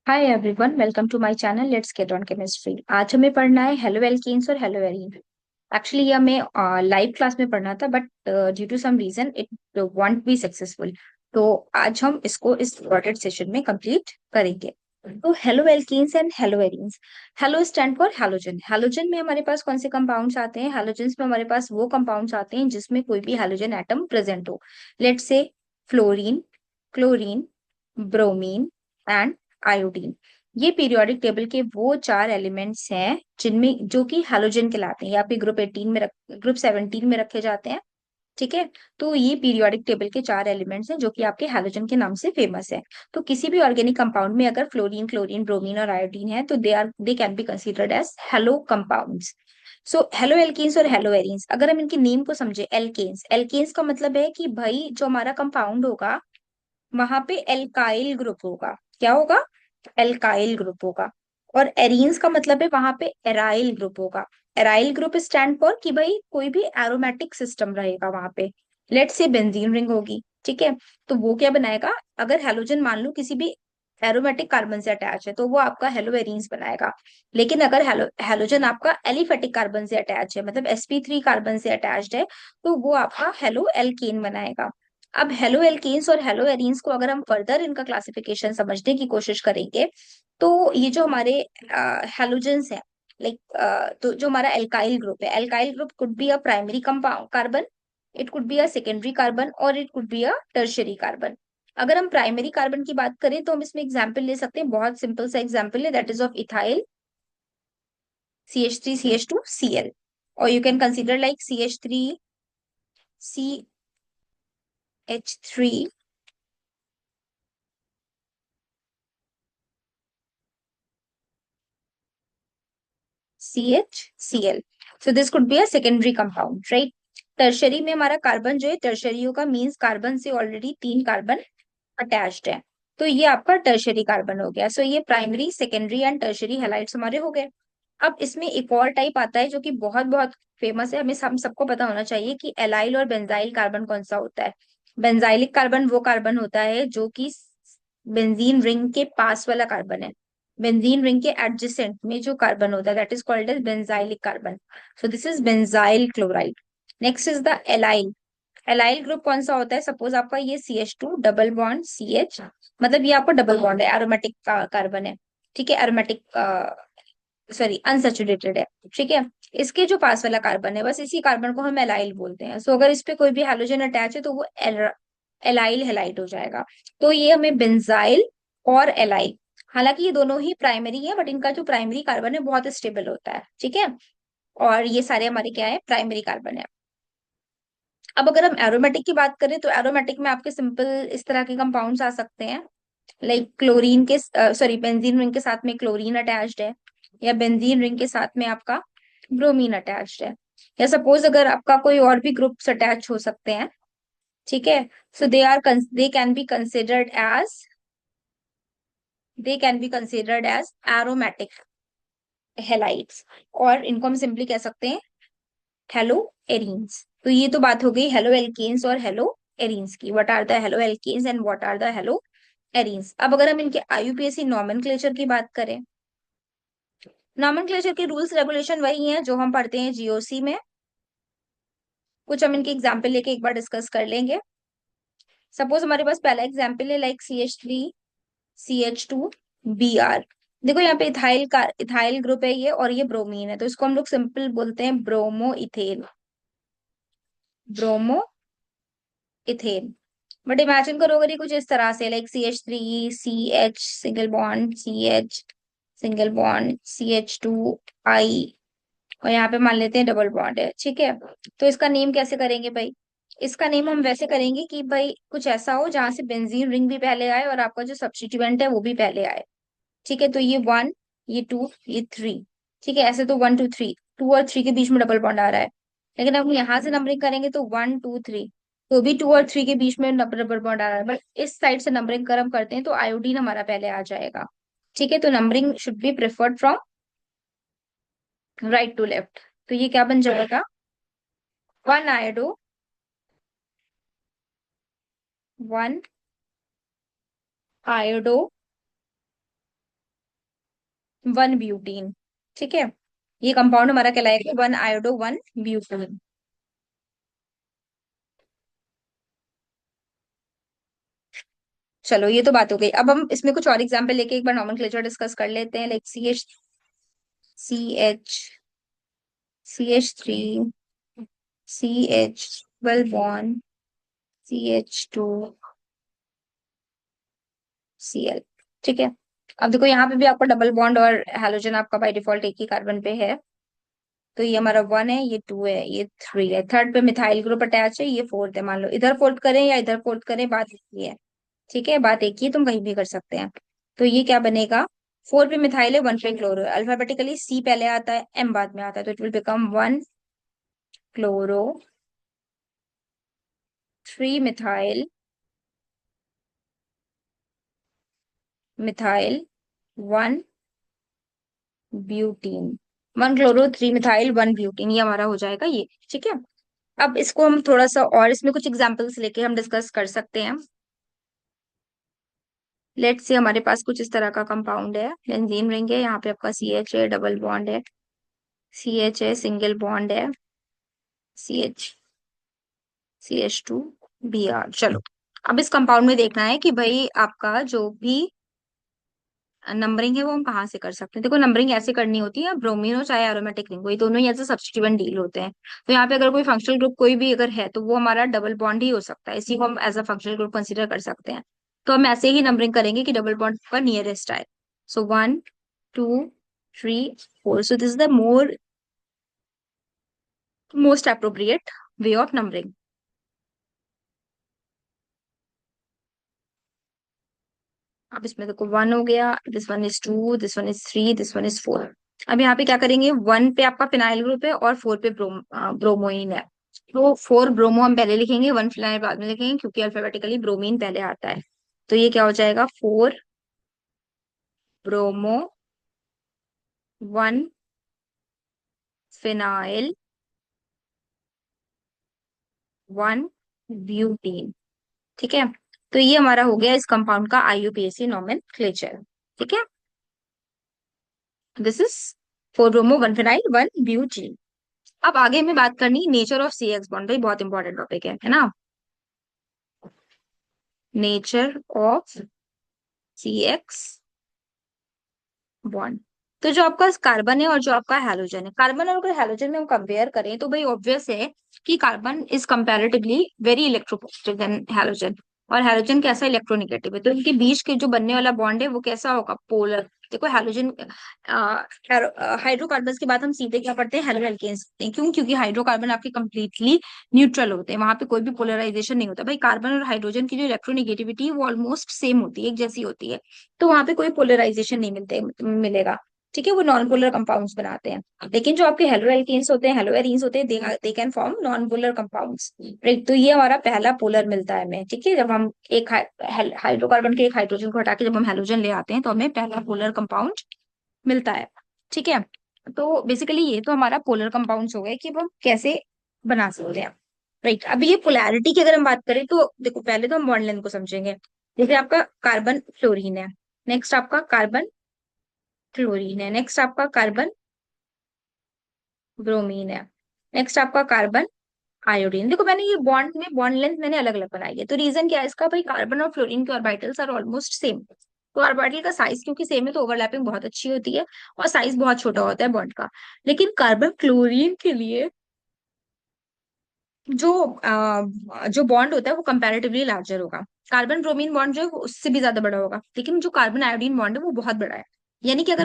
Hi everyone, welcome to my channel let's get on chemistry. आज हमें पढ़ना है हेलो एल्कीन्स और हेलो एरीन। एक्चुअली ये हमें लाइव क्लास में पढ़ना था, but due to some reason it won't be successful. तो आज हम इसको इस रिकॉर्डेड सेशन में कंप्लीट करेंगे। तो hello alkenes and hello arenes. Hello stand for halogen. Halogen में हमारे पास कौन से कंपाउंड्स आते हैं? हैलोजन्स में हमारे पास वो कंपाउंड्स आते हैं जिसमें कोई भी हैलोजन एटम प्रेजेंट हो। Let's say fluorine, chlorine, bromine and iodine. ये पीरियोडिक टेबल के वो चार एलिमेंट्स हैं जिनमें जो कि हैलोजन कहलाते हैं, या फिर ग्रुप 17 में रखे जाते हैं। ठीक है। तो ये पीरियोडिक टेबल के चार एलिमेंट्स हैं जो कि आपके हैलोजन के नाम से फेमस है। तो किसी भी ऑर्गेनिक कंपाउंड में अगर फ्लोरीन, क्लोरीन, ब्रोमीन और आयोडीन है तो they can be considered as halo compounds. So halo alkanes और हेलो एरीन्स, अगर हम इनके नेम को समझे, एल्केन्स, एल्केन्स का मतलब है कि भाई जो हमारा कंपाउंड होगा वहां पे एल्काइल ग्रुप होगा। क्या होगा? एल्काइल ग्रुप होगा। और एरीन्स का मतलब है वहां पे एराइल ग्रुप होगा। एराइल ग्रुप स्टैंड फॉर कि भाई कोई भी एरोमेटिक सिस्टम रहेगा वहां पे। लेट से बेंजीन रिंग होगी। ठीक है। तो वो क्या बनाएगा? अगर हेलोजन मान लो किसी भी एरोमेटिक कार्बन से अटैच है तो वो आपका हेलो एरीन्स बनाएगा। लेकिन अगर हेलोजन आपका एलिफेटिक कार्बन से अटैच है, मतलब sp3 कार्बन से अटैच्ड है, तो वो आपका हेलो एल्केन बनाएगा। अब हेलो एल्केन्स और हेलो एरीन्स को अगर हम फर्दर इनका क्लासिफिकेशन समझने की कोशिश करेंगे, तो ये जो हमारे हेलोजेंस है, लाइक, तो जो हमारा एल्काइल ग्रुप है, alkyl group could be a primary compound carbon, it could be a secondary carbon और it could be a tertiary carbon. अगर हम प्राइमरी कार्बन की बात करें तो हम इसमें एग्जाम्पल ले सकते हैं, बहुत सिंपल सा एग्जाम्पल है, that is of ethyl, CH3CH2Cl। और you can consider like CH3CH3 CHCl. So this could be a secondary compound, right? Tertiary में हमारा कार्बन जो है, टर्शरियों का मीन्स कार्बन से ऑलरेडी तीन कार्बन अटैच्ड है। तो ये आपका टर्शरी कार्बन हो गया। सो ये primary, secondary and tertiary halides हमारे हो गए। अब इसमें एक और टाइप आता है जो कि बहुत बहुत फेमस है, हमें हम सबको पता होना चाहिए कि एलाइल और बेंजाइल कार्बन कौन सा होता है। बेंजाइलिक कार्बन वो कार्बन होता है जो कि बेंजीन रिंग के पास वाला कार्बन है। बेंजीन रिंग के एडजेसेंट में जो कार्बन होता है that is called as benzylic carbon. So this is benzyl chloride. Next is the allyl. Allyl group कौन सा होता है? सपोज आपका ये CH2 डबल बॉन्ड CH, मतलब ये आपका डबल बॉन्ड है, एरोमेटिक कार्बन है। ठीक है, एरोमेटिक, सॉरी, अनसैचुरेटेड है। ठीक है। इसके जो पास वाला कार्बन है, बस इसी कार्बन को हम एलाइल बोलते हैं। सो अगर इस पे कोई भी हैलोजन अटैच है तो वो एलाइल हेलाइड हो जाएगा। तो ये हमें बेंजाइल और एलाइल, हालांकि ये दोनों ही प्राइमरी है, बट इनका जो प्राइमरी कार्बन है बहुत स्टेबल होता है। ठीक है। और ये सारे हमारे क्या है? प्राइमरी कार्बन है। अब अगर हम एरोमेटिक की बात करें तो एरोमेटिक में आपके सिंपल इस तरह के कंपाउंड्स आ सकते हैं, लाइक क्लोरीन के, सॉरी, बेंजीन रिंग के साथ में क्लोरीन अटैच्ड है, या बेंजीन रिंग के साथ में आपका ब्रोमीन अटैच्ड है, या सपोज अगर आपका कोई और भी ग्रुप्स अटैच हो सकते हैं। ठीक है। So they can be considered as they can be considered as aromatic halides, और इनको हम सिंपली कह सकते हैं हेलो एरीन्स। तो ये तो बात हो गई हेलो एल्केन्स और हेलो एरीन्स की, what are the halo alkanes and what are the halo arenes. अब अगर हम इनके IUPAC नॉमेनक्लेचर की बात करें, नॉमेनक्लेचर के रूल्स रेगुलेशन वही हैं जो हम पढ़ते हैं GOC में। कुछ हम इनके एग्जाम्पल लेके एक बार डिस्कस कर लेंगे। सपोज हमारे पास पहला एग्जाम्पल है लाइक CH3CH2Br। देखो यहाँ पे इथाइल ग्रुप है ये, और ये ब्रोमीन है, तो इसको हम लोग सिंपल बोलते हैं bromo ethane. Bromo ethane. But imagine करो अगर ये कुछ इस तरह से, like CH3CH single bond CH single bond CH2I, और यहाँ पे मान लेते हैं डबल बॉन्ड है। ठीक है। तो इसका नेम कैसे करेंगे भाई? इसका नेम हम वैसे करेंगे कि भाई कुछ ऐसा हो जहां से बेंजीन रिंग भी पहले आए और आपका जो सब्स्टिट्यूएंट है वो भी पहले आए। ठीक है। तो ये वन, ये टू, ये थ्री। ठीक है। ऐसे तो 1 2 3, 2 और 3 के बीच में डबल बॉन्ड आ रहा है, लेकिन अब यहाँ से नंबरिंग करेंगे तो 1 2 3, तो भी 2 और 3 के बीच में डबल बॉन्ड आ रहा है, बट इस साइड से नंबरिंग कर हम करते हैं तो आयोडीन हमारा पहले आ जाएगा। ठीक है। तो numbering should be preferred from right to left. तो ये क्या बन जाएगा? 1 आयोडो, 1 आयोडो वन ब्यूटीन। ठीक है, ये कंपाउंड हमारा कहलाएगा वन आयोडो वन ब्यूटीन। चलो ये तो बात हो गई। अब हम इसमें कुछ और एग्जांपल लेके एक बार नॉमेनक्लेचर डिस्कस कर लेते हैं। Like C H CH3, CH12 bond, CH2Cl। ठीक है, अब देखो यहाँ पे भी आपका डबल बॉन्ड और हैलोजन आपका बाय डिफॉल्ट एक ही कार्बन पे है। तो ये हमारा वन है, ये टू है, ये थ्री है, थर्ड पे मिथाइल ग्रुप अटैच है, ये फोर्थ है। मान लो इधर फोल्ड करें या इधर फोल्ड करें, बात एक ही है। ठीक है, बात एक ही है, तुम कहीं भी कर सकते हैं। तो ये क्या बनेगा, फोर पे मिथाइल है, वन पे क्लोरो है। अल्फाबेटिकली सी पहले आता है, एम बाद में आता है, तो it will become one chloro, three methyl, methyl, one butene. One chloro three methyl one butene, ये हमारा हो जाएगा ये। ठीक है, अब इसको हम थोड़ा सा और इसमें कुछ एग्जांपल्स लेके हम डिस्कस कर सकते हैं। लेट्स से हमारे पास कुछ इस तरह का कंपाउंड है, बेंजीन रिंग है, यहाँ पे आपका CH है, डबल बॉन्ड है, CH है, सिंगल बॉन्ड है, CH2Br। चलो, अब इस कंपाउंड में देखना है कि भाई आपका जो भी नंबरिंग है वो हम कहाँ से कर सकते हैं। देखो नंबरिंग ऐसे करनी होती है, ब्रोमीन हो चाहे एरोमेटिक रिंग हो, ये दोनों ही ऐसे सब्स्टिट्यूएंट डील होते हैं। तो यहाँ पे अगर कोई फंक्शनल ग्रुप कोई भी अगर है तो वो हमारा डबल बॉन्ड ही हो सकता है, इसी को हम as a functional group consider कर सकते हैं। तो हम ऐसे ही नंबरिंग करेंगे कि डबल बॉन्ड का नियरेस्ट आए। So one, two, three, four. So this is the most appropriate way of numbering. अब इसमें देखो वन हो गया, this one is two, this one is three, this one is four. अब यहाँ पे क्या करेंगे, वन पे आपका फिनाइल ग्रुप है और फोर पे ब्रोमोइन है। तो फोर ब्रोमो हम पहले लिखेंगे, वन फिनाइल बाद में लिखेंगे, क्योंकि अल्फाबेटिकली ब्रोमीन पहले आता है। तो ये क्या हो जाएगा, four bromo, one phenyl, one butene. ठीक है, तो ये हमारा हो गया इस कंपाउंड का IUPAC नोमेनक्लेचर। ठीक है, this is four bromo one phenyl one butene. अब आगे हमें बात करनी नेचर ऑफ CX बॉन्ड, भाई बहुत इंपॉर्टेंट टॉपिक है ना। Nature of CX bond. तो जो आपका कार्बन है और जो आपका हैलोजन है, कार्बन और अगर हैलोजन में हम कंपेयर करें तो भाई ऑब्वियस है कि carbon is comparatively very electropositive than halogen. और हैलोजन कैसा, इलेक्ट्रोनेगेटिव है। तो इनके बीच के जो बनने वाला बॉन्ड है वो कैसा होगा, पोलर। देखो हैलोजन हाइड्रोकार्बन की बात हम सीधे क्या पढ़ते हैं, हेलो एल्केन्स। क्यों, क्योंकि हाइड्रोकार्बन आपके कंप्लीटली न्यूट्रल होते हैं, वहां पे कोई भी पोलराइजेशन नहीं होता। भाई कार्बन और हाइड्रोजन की जो इलेक्ट्रोनेगेटिविटी है वो ऑलमोस्ट सेम होती है, एक जैसी होती है। तो वहां पे कोई पोलराइजेशन नहीं मिलेगा। ठीक है, वो नॉन पोलर कंपाउंड्स बनाते हैं। लेकिन जो आपके हेलो एल्केन्स होते हैं, हेलो एरीन्स होते हैं, they can form non polar compounds. Right, तो ये हमारा पहला पोलर मिलता है हमें। ठीक है, जब हम एक हाइड्रोकार्बन के एक हाइड्रोजन को हटा के जब हम हेलोजन ले आते हैं तो हमें पहला पोलर कंपाउंड मिलता है। ठीक है, तो बेसिकली ये तो हमारा पोलर कंपाउंड्स हो गए कि अब हम कैसे बना सकते हैं। राइट, अभी ये पोलैरिटी की अगर हम बात करें तो देखो पहले तो हम बॉन्ड लेंथ को समझेंगे। जैसे आपका कार्बन फ्लोरीन है, नेक्स्ट आपका कार्बन क्लोरीन है, नेक्स्ट आपका कार्बन ब्रोमीन है, नेक्स्ट आपका कार्बन आयोडीन। देखो मैंने ये बॉन्ड में बॉन्ड लेंथ मैंने अलग अलग बनाई है, तो रीजन क्या है इसका, भाई कार्बन और फ्लोरीन के ऑर्बिटल्स आर ऑलमोस्ट सेम। तो ऑर्बिटल का साइज क्योंकि सेम है तो ओवरलैपिंग बहुत अच्छी होती है और साइज बहुत छोटा होता है बॉन्ड का। लेकिन कार्बन क्लोरीन के लिए जो जो बॉन्ड होता है वो कंपैरेटिवली लार्जर होगा। कार्बन ब्रोमीन बॉन्ड जो है वो उससे भी ज्यादा बड़ा होगा, लेकिन जो कार्बन आयोडीन बॉन्ड है वो बहुत बड़ा है। यानी कि अगर